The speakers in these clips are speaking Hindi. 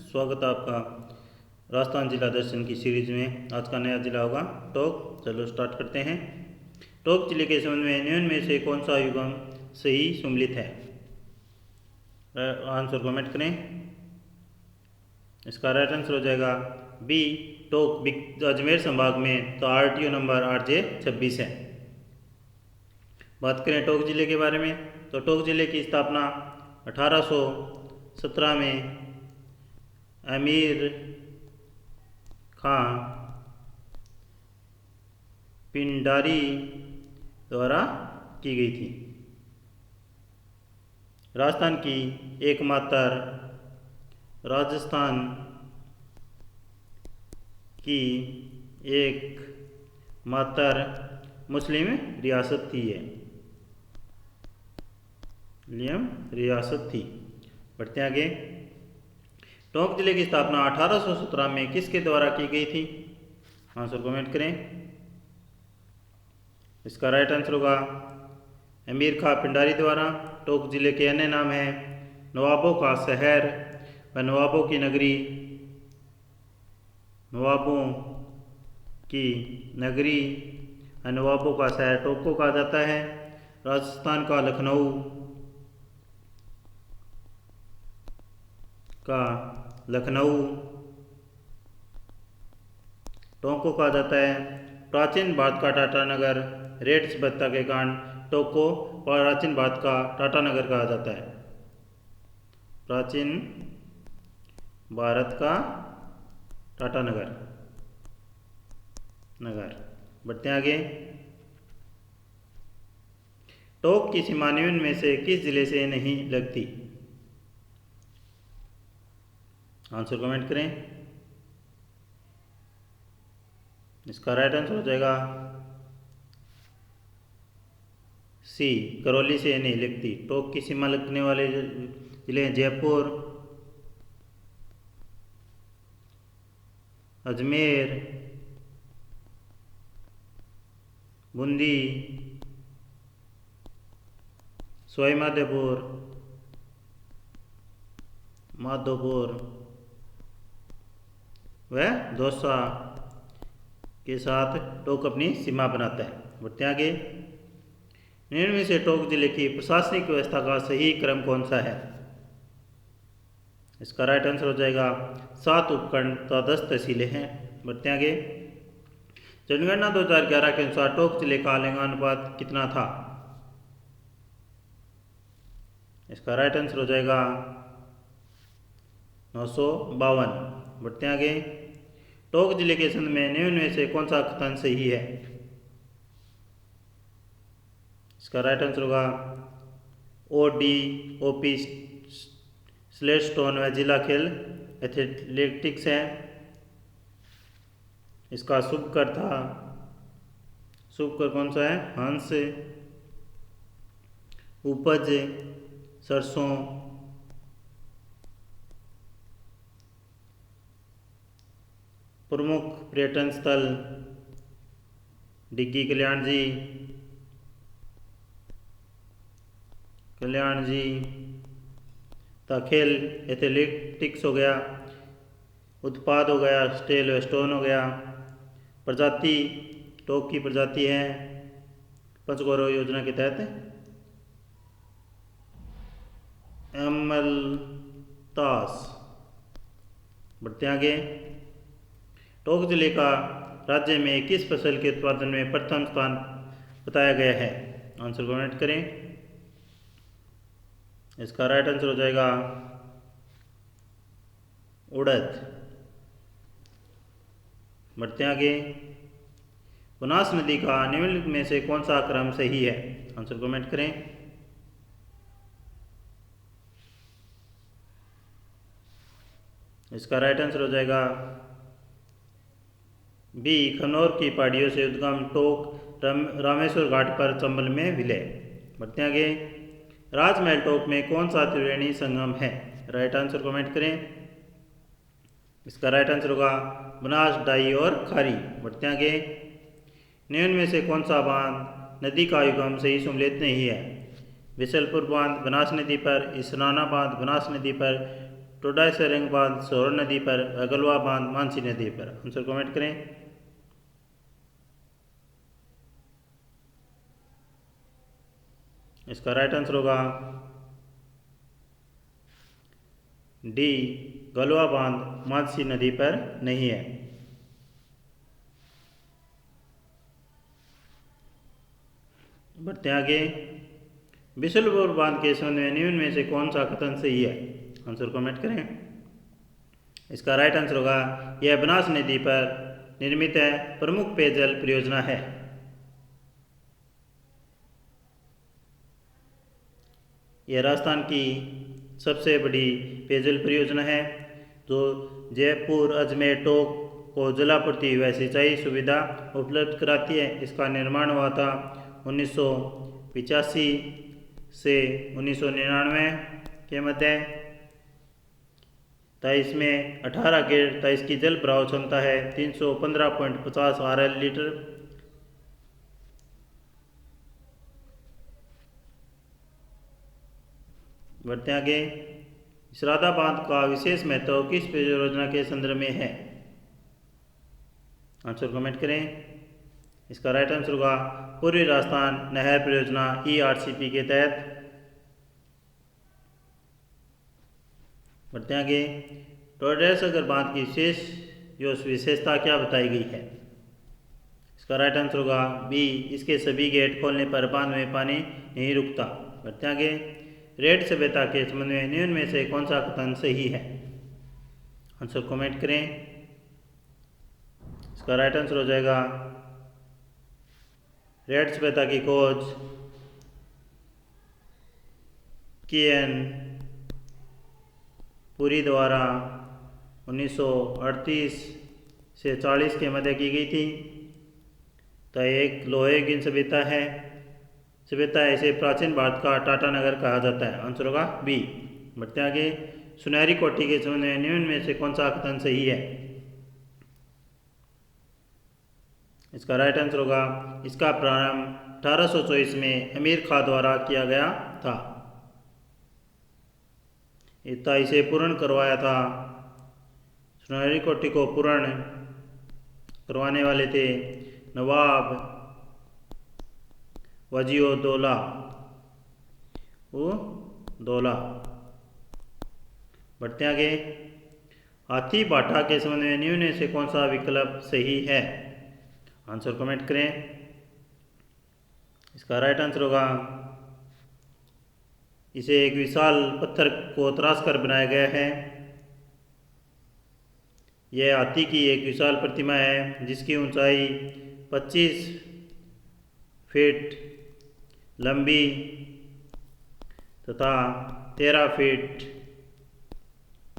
स्वागत है आपका राजस्थान जिला दर्शन की सीरीज में। आज का नया जिला होगा टोंक। चलो स्टार्ट करते हैं। टोंक जिले के संबंध में निम्न में से कौन सा युग्म सही सम्मिलित है? आंसर कमेंट करें। इसका राइट आंसर हो जाएगा बी, टोंक अजमेर संभाग में। तो RTO नंबर RJ26 है। बात करें टोंक जिले के बारे में, तो टोंक जिले की स्थापना 1817 में अमीर खां पिंडारी द्वारा की गई थी। राजस्थान की एकमात्र मुस्लिम रियासत थी ये। रियासत थी। बढ़ते आगे। टोंक जिले की स्थापना 1817 में किसके द्वारा की गई थी? आंसर कमेंट करें। इसका राइट आंसर होगा अमीर खां पिंडारी द्वारा। टोंक जिले के अन्य नाम हैं नवाबों का शहर व नवाबों की नगरी। नवाबों की नगरी और नवाबों का शहर टोंक को कहा जाता है। राजस्थान का लखनऊ टोंक को कहा जाता है। प्राचीन भारत का टाटानगर रेड सभ्यता के कारण टोंक को प्राचीन भारत का टाटानगर कहा जाता है। प्राचीन भारत का टाटानगर बढ़ते आगे। टोंक की सीमा निम्न में से किस जिले से नहीं लगती? आंसर कमेंट करें। इसका राइट आंसर हो जाएगा सी, करौली से नहीं लगती। टोंक की सीमा लगने वाले जिले हैं जयपुर, अजमेर, बूंदी, सवाई माधोपुर व दौसा के साथ टोंक अपनी सीमा बनाता है। बढ़ते आगे। निम्न में से टोंक जिले की प्रशासनिक व्यवस्था का सही क्रम कौन सा है? इसका राइट आंसर हो जाएगा 7 उपखंड तथा 10 तहसीलें हैं। बढ़ते आगे। जनगणना 2011 के अनुसार टोंक जिले का लिंगानुपात कितना था? इसका राइट आंसर हो जाएगा 952। बढ़ते आगे। टोंक जिले के संबंध में निम्न में से कौन सा कथन सही है? इसका राइट आंसर होगा ODOP स्लेटस्टोन व जिला खेल एथलेटिक्स है। इसका शुभ कर कौन सा है? हंस, उपज, सरसों, प्रमुख पर्यटन स्थल डिग्गी कल्याण जी तथा खेल एथलेटिक्स हो गया, उत्पाद हो गया, स्टील व स्टोन हो गया। प्रजाति टोंक की प्रजाति है पंचगौरव योजना के तहत एमलतास। बढ़ते आगे। टोंक जिले का राज्य में किस फसल के उत्पादन में प्रथम स्थान बताया गया है? आंसर कमेंट करें। इसका राइट आंसर हो जाएगा उड़द। बढ़ते आगे। बनास नदी का निम्नलिखित में से कौन सा क्रम सही है? आंसर कमेंट करें। इसका राइट आंसर हो जाएगा बी, खनौर की पहाड़ियों से उद्गम टोंक रामेश्वर घाट पर चंबल में विलय। बढ़ते आगे। राजमहल टोंक में कौन सा त्रिवेणी संगम है? राइट आंसर कमेंट करें। इसका राइट आंसर होगा बनास, डाई और खारी। बढ़ते आगे। निम्न में से कौन सा बांध नदी का युग्म सही सम्मिलित नहीं है? बिसलपुर बांध बनास नदी पर, इसराना बांध बनास नदी पर, टोडाई सेरेंग बांध सोर नदी पर, गलवा बांध मानसी नदी पर। आंसर कमेंट करें। इसका राइट आंसर होगा डी, गलवा बांध मानसी नदी पर नहीं है। बढ़ते आगे। बिशनपुर बांध के संबंध में निम्न में से कौन सा कथन सही है? आंसर कमेंट करें। इसका राइट आंसर होगा यह बनास नदी पर निर्मित है, प्रमुख पेयजल परियोजना है। यह राजस्थान की सबसे बड़ी पेयजल परियोजना है जो जयपुर अजमेर टोक को जलापूर्ति व सिंचाई सुविधा उपलब्ध कराती है। इसका निर्माण हुआ था 1985 से 1999 के मध्य। तो इसमें 18 गेट, तो इसकी जल प्रवाह क्षमता है 315.50 RL लीटर। बढ़ते आगे। श्राद्धा बांध का विशेष महत्व किस परियोजना के संदर्भ में है? आंसर कमेंट करें। इसका राइट आंसर होगा पूर्वी राजस्थान नहर परियोजना ERCP के तहत। बढ़ते आगे। टोडाईसागर बांध की विशेषता क्या बताई गई है? इसका राइट आंसर होगा बी, इसके सभी गेट खोलने पर बांध में पानी नहीं रुकता। बढ़ते आगे। रेड सभ्यता के संबंध में निम्न में से कौन सा कथन सही है? आंसर कमेंट करें। इसका राइट आंसर हो जाएगा रेड सभ्यता की खोज KN पुरी द्वारा 1938 से 40 के मध्य की गई थी। तो एक लोहे की सभ्यता है, इसे प्राचीन भारत का टाटा नगर कहा जाता है। आंसर होगा बी। बढ़ते आगे। सुनहरी कोठी के संबंध में निम्न में से कौन सा कथन सही है? इसका राइट आंसर होगा इसका प्रारंभ 1824 में अमीर खां द्वारा किया गया था। इसे पूर्ण करवाया था, सुनहरी कोठी को पूर्ण करवाने वाले थे नवाब वजीउद्दौला दौला। बढ़ते आगे। हाथी बाटा के संबंध में निम्न में से कौन सा विकल्प सही है? आंसर कमेंट करें। इसका राइट आंसर होगा इसे एक विशाल पत्थर को तराश कर बनाया गया है। यह हाथी की एक विशाल प्रतिमा है जिसकी ऊंचाई 25 फीट लंबी तथा 13 फीट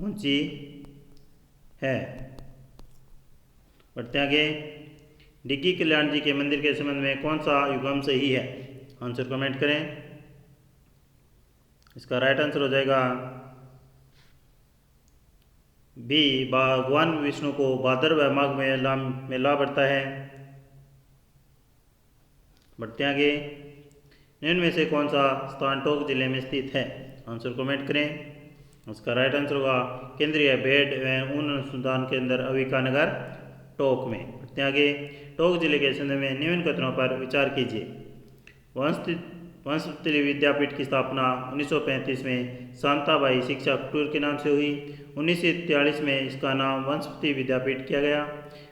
ऊंची है। बढ़ते आगे। डिग्गी कल्याण जी के मंदिर के संबंध में कौन सा युगम सही है? आंसर कमेंट करें। इसका राइट आंसर हो जाएगा बी, भगवान विष्णु को भाद्रव माघ में मेला बढ़ता है। बढ़ते आगे। निम्न में से कौन सा स्थान टोंक जिले में स्थित है? आंसर कमेंट करें। उसका राइट आंसर होगा केंद्रीय भेड़ एवं ऊन अनुसंधान केंद्र अविका नगर टोंक में। बढ़ते आगे। टोंक जिले के संदर्भ में निम्न कथनों पर विचार कीजिए। वंशपति विद्यापीठ की स्थापना 1935 में शांताबाई शिक्षा कुटीर के नाम से हुई। 1943 में इसका नाम वंशपति विद्यापीठ किया गया।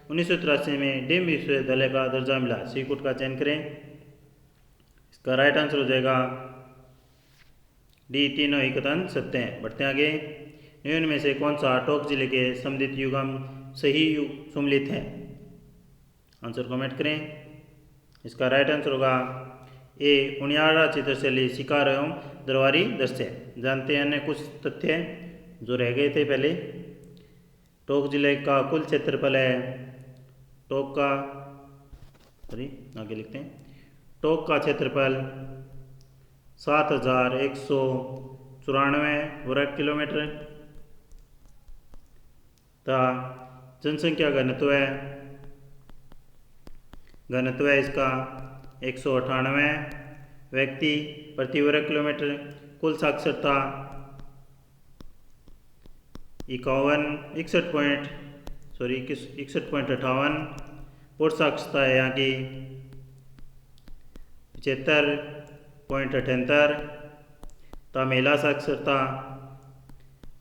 1983 में डीम्ड विश्वविद्यालय का दर्जा मिला। सीकुट का चयन करें। इसका राइट आंसर हो जाएगा डी, तीनों ही कथन सत्य हैं। बढ़ते आगे। निम्न में से कौन सा टोंक जिले के संबंधित युगम सही सुमलित है? आंसर कमेंट करें। इसका राइट आंसर होगा ए, उनियारा चित्रशैली शिकार एवं दरबारी दृश्य। जानते हैं अन्य कुछ तथ्य जो रह गए थे पहले। टोंक जिले का कुल क्षेत्रफल है आगे लिखते हैं। टोंक का क्षेत्रफल 7194 वर्ग किलोमीटर तथा जनसंख्या घनत्व है इसका 198 व्यक्ति प्रति वर्ग किलोमीटर। कुल साक्षरता 61.58। पुरुष साक्षरता है यहाँ की 75.78। तो महिला साक्षरता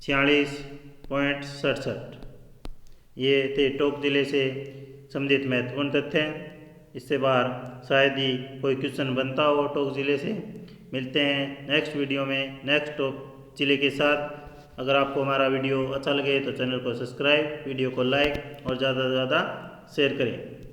46.67। ये थे टोंक जिले से संबंधित महत्वपूर्ण तथ्य हैं। इससे बाहर शायद ही कोई क्वेश्चन बनता हो टोंक जिले से। मिलते हैं नेक्स्ट वीडियो में नेक्स्ट टोंक जिले के साथ। अगर आपको हमारा वीडियो अच्छा लगे तो चैनल को सब्सक्राइब, वीडियो को लाइक और ज़्यादा से ज़्यादा शेयर करें।